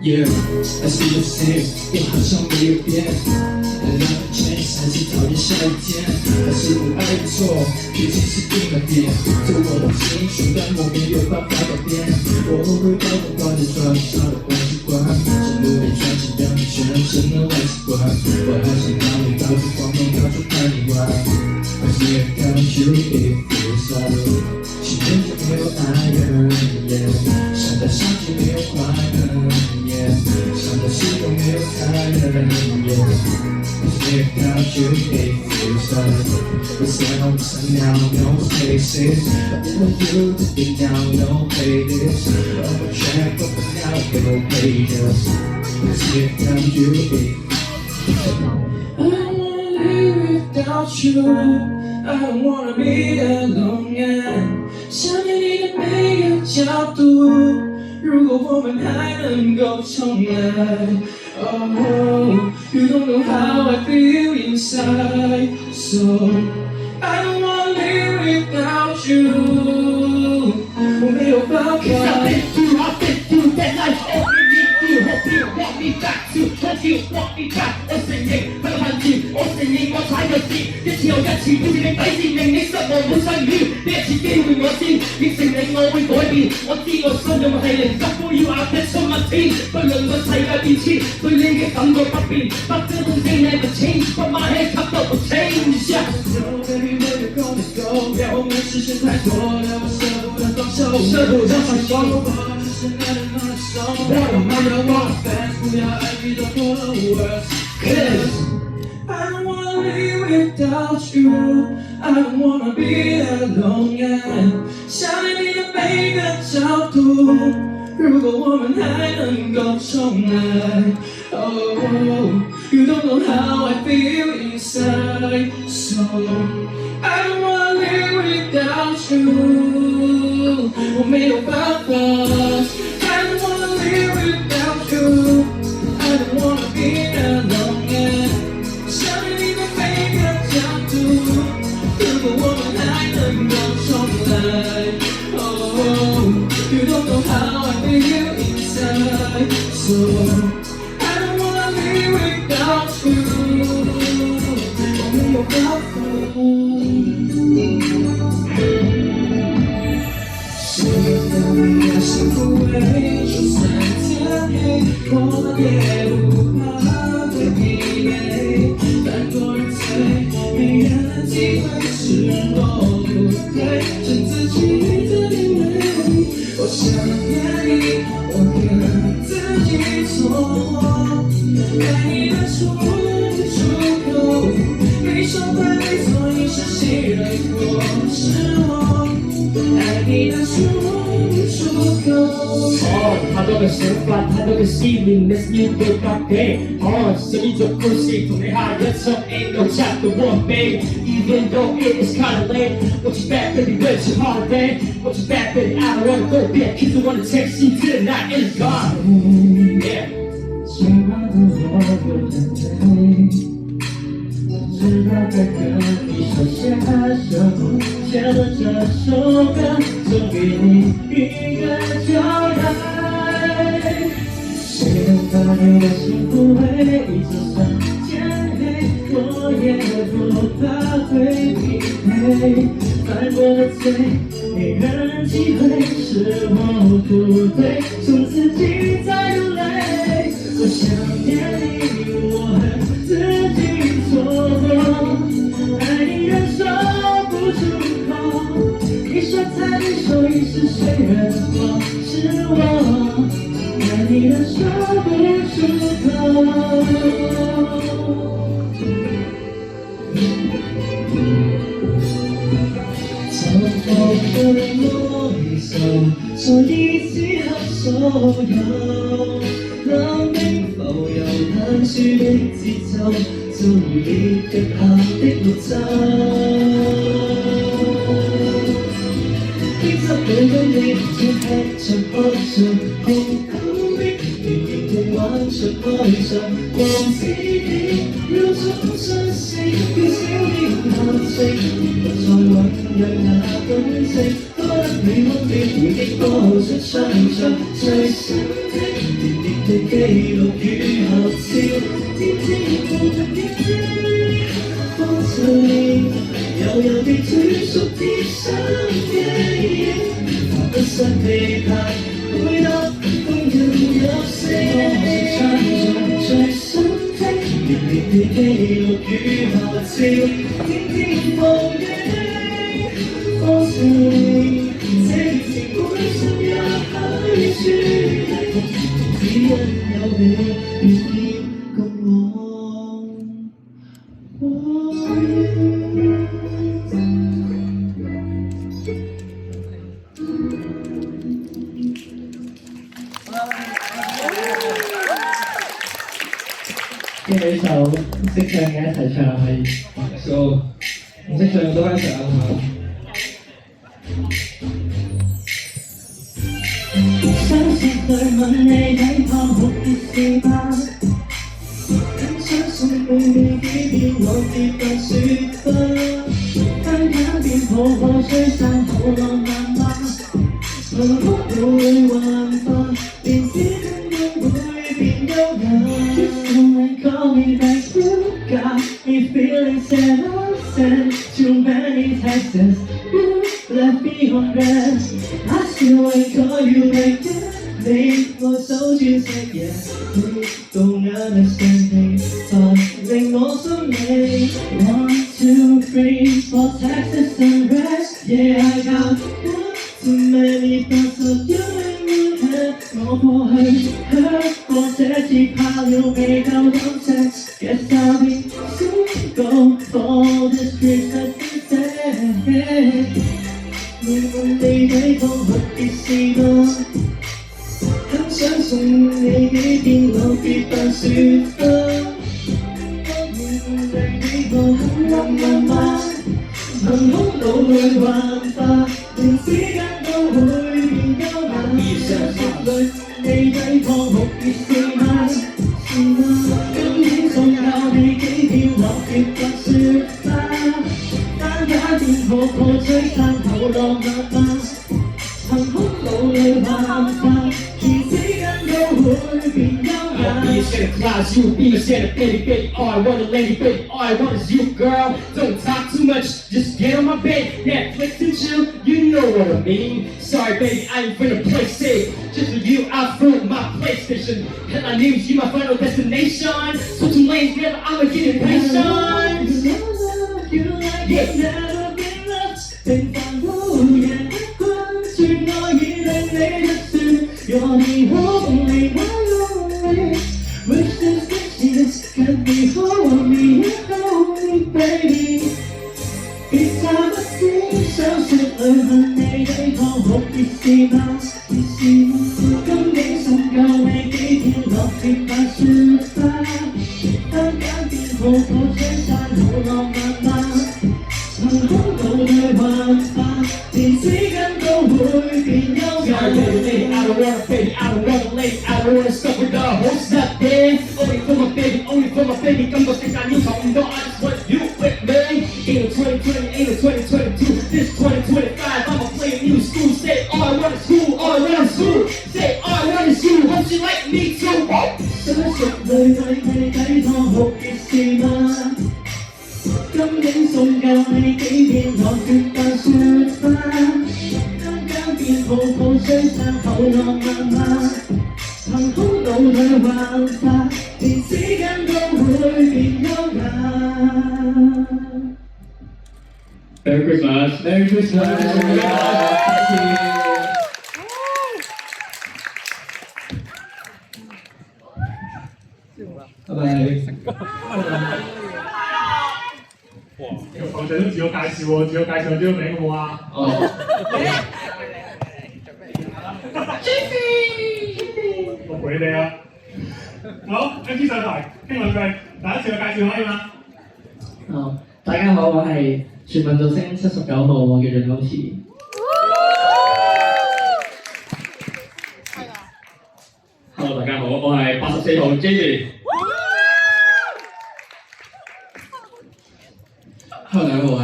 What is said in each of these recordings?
Yeah, I see you say， 我好像没有变。I love the change， 还是讨厌下雨天，还是不爱错，毕竟是定了点。这我的情绪，但我没有办法改变。我会把我挂在床上的坏习惯，是努力穿起让你全身的坏习惯。我还想让你到处晃动，到处看你玩。I feel without you it feels like， 心里就没有爱人。想到相聚没有快乐。想到时光没有太冷。Without you, it feels like we're sounds now, no spaces. But with you, the thing now, no playlist. On the track, but now, no haters. Without you, it I don't wanna live without you. I don't wanna be alone. Yeah. 想念你的每个角度。如果我们还能够重来。Oh, you don't know how I feel inside. So I don't wanna live without you. 我没有办法。Cause I've been through that life. Only need you. Hope you want me back to. Hope you want me back. 我承認不恨住，我承認我踩過線，一次又一次挑戰你底線，令你失望冇相遇。呢一次機會我先應承你，我會改變。我知我信用係零級，for you are the sun my team。不論個世界變遷，對你嘅感覺不變。But the thing never change, but my head cup will change. So baby, where you gonna go？ 讓我們視線太多了，我捨不得放手，捨不得放手。我只是愛的那首，我要我 fans 不要愛你的 followers。Cause I don't wanna live without you. I don't wanna be alone. Yeah. 想念你的每個角度，如果我們還能夠重來。Oh, you don't know how I feel inside. So I don't wanna live without you. 我沒有辦法。I don't wanna live without you. I don't wanna be alone. Yeah. 想念你的每個角度，如果我們還能夠重來。Oh, you don't know how I feel inside. So I don't wanna live without you. 我沒有辦法。誰讓你的心枯萎？就算天黑，我也不怕被疲累。太多人醉，沒人的機會是我不對，是自己的眼淚。我想念你，我跟自己說，愛你的出口，你說會沒錯，你是信任我，是我愛你的出口。太多嘅想法，太多嘅思念 ，Let's meet the cafe。所以做故事同你下一場 ain't no chapter one, babe. Even though it is kinda late, want you back, baby, where's your holiday? Want you back, baby, I don't wanna go back, kids don't wanna text you till the night is gone. Yeah. 最怕的我不能陪，直到在跟你手牽手，寫了這首歌，送給你一個交代。誰能把你的心撫慰？就算天黑，我也不怕會疲憊。犯過的罪，沒人機會，是我不對，從自己在流淚。我想念你，我恨自己錯過，愛你人說不出口。你說在你手已是誰人我，是我。愛你的說不出口，走過的路已走，所以只合所有。生命浮游冷處的節奏，就如烈日下的綠洲。編輯裏跟你只吃着開場，紅口的圓形圖畫着開場，光自己要總相識，要少點談情，不再醞釀那感情，多得你溫暖回憶播出唱場，最深的。記錄與合照，天天無人認知，放隨悠悠地追溯天生嘅影，不失期盼配合風人入聲，唱着在心聽，年年地記錄與合照，天天無影，放隨。只因有你願意共我呢幾首識唱嘅一齊唱可以 ，so 唔識唱都一齊啱下。相信對問你睇怕沒事吧，很相信對你幾遍我跌不説不，單假便抱抱吹散好浪漫吧，幸福都會幻化，連指尖都會變優雅。Just don't call me back to got me feeling sad, I sent too many texts, you left me on red, I still ain't call you back yet. 你我手轉色嘢，你都 understanding， 但令我心美。1, 2, 3, 4 Texas and rest, yeah I got one too many thoughts of you in my head。我過去 hurt 過這次怕了未夠膽錫 ，guess I'll be single for this Christmas instead。你問你抵抗沒別事嗎？很想送你幾遍我別扮説不，我願你個很浪漫嗎？幸福腦裏幻化，連時間都會變優雅。常說裏你抵抗沒別事嗎？是嗎？今天送教你幾遍我別扮説不，單假便抱抱吹散後浪漫嗎？幸福腦裏幻化。Be a Santa Claus, you be a Santa baby, baby. All I want is lady, baby. All I want is you, girl. Don't talk too much, just get on my bed, Netflix and chill. You know what I mean. Sorry, baby, I ain't finna play safe. Just for you, I threw my PlayStation. Headline news, you my final destination. Switching lanes, never I'ma get impatient. You like it, never been lost. 平凡無人的關注，我已令你入睡。若你可離開我。Wish this kisses could be hold me and hold me, baby。別再不知想說裏問你抵抗好別事嗎？別事嗎？今年送夠你幾遍落別扮説吧，單簡便抱抱吹散好浪漫嗎？幸福腦裏幻化，連時間都會變優雅。I don't wanna baby, I don't wanna late, I don't wanna stop with the horses up there. Only for my baby, only for my baby. 感覺世界要同到 I just want you with me. Ain't no 2020, ain't no 2022. This 2025, I'ma play new school. Say all I want is school, all I want is school. Say all I want is you, hope you like me too. 相熟裏為你抵抗好別事嗎？今年送夠你幾遍我決扮説吧。便抱抱吹散後浪漫嗎？幸福腦裏幻化，連時間都會變優雅。Merry Christmas, Merry Christmas，拜拜。哇！房長都自我介紹喎，自我介紹咗個名好唔好啊？哦。我陪你啊！好 ，MC 上台，聽兩句，第一次嘅介紹可以嗎？大家好，我係全民造星79號，我叫做歐慈。Hello， 大家好，我係84號 Jamie。Hello， 大家好，我係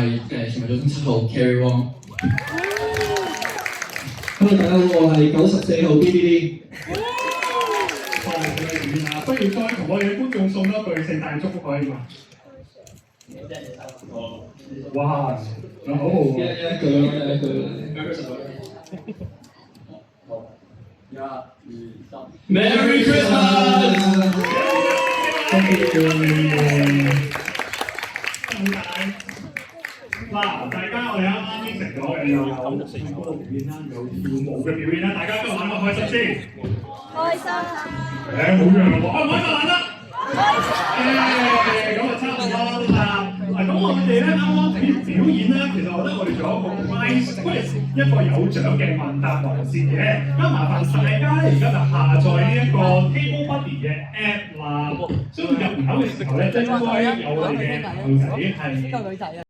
全民造星7號 Carrie Wong。Hello， 大家好，我係94號 BBD。面啦，不如再同我哋嘅觀眾送多句聖誕祝福可以嘛？哇，好好喎！Merry Christmas！嗱，大家我哋啱啱應承咗嘅又有唱歌嘅表演啦，有跳舞嘅表演啦，大家今日玩得開心先？開心。好樣喎！開唔開心玩得？開心。咁就差唔多啦。咁我哋咧啱啱睇完表演咧，其實我覺得我哋仲有一個 quiz quiz 一個有獎嘅問答環節嘅。咁麻煩大家咧而家就下載呢一個 Table Buddy 嘅 app 啦。所以入口嘅時候咧，應該有我哋嘅朋友仔係。